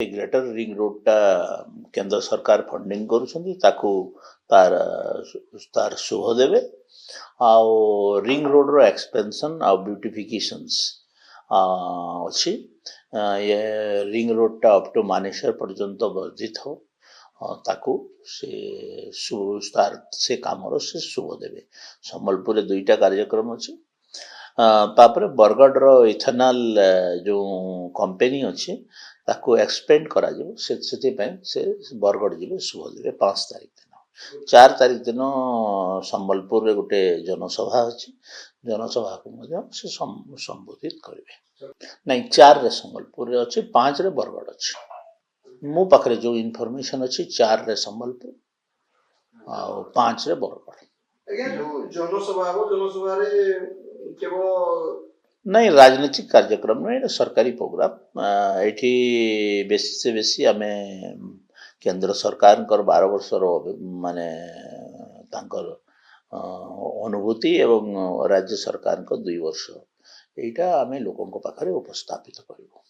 Greater ring road टा केंद्र सरकार फंडिंग करुछंती ताकू तार तार शुभ देवे आउ रिंग रोड रो एक्सपेंशन आउ ब्यूटिफिकेशंस अच्छी ये रिंग रोड टा अप टू मानेसर पर्यंत वर्धित हो ताकू से तार से कामर से शुभ देवे संबलपुर दुईटा कार्यक्रम अच्छी तापर बरगढ़ रो इथेनॉल जो कंपनी अच्छी ताकू एक्सपेंड करा जिवो से बरगढ़ जिवे शुभ देवे 5 तारीख दिन 4 तारीख दिन संबलपुर रे गोटे जनसभा अच्छी जनसभा को से संबोधित करेंगे नहीं 4 रे संबलपुर रे अच्छी 5 रे बरगढ़ अच्छी मो पाखरे जो इन्फॉर्मेशन अच्छी 4 रे संबलपुर आ 5 रे बरगढ़ जनसभा रे केवल नहीं राजनीतिक कार्यक्रम नहीं सरकारी प्रोग्राम एठी बेसी से बेसी आमे केंद्र सरकार 12 वर्ष माने तांकर अनुभूति एवं राज्य सरकार 2 वर्ष एटा आमे लोकों पाखरे उपस्थापित करिवो।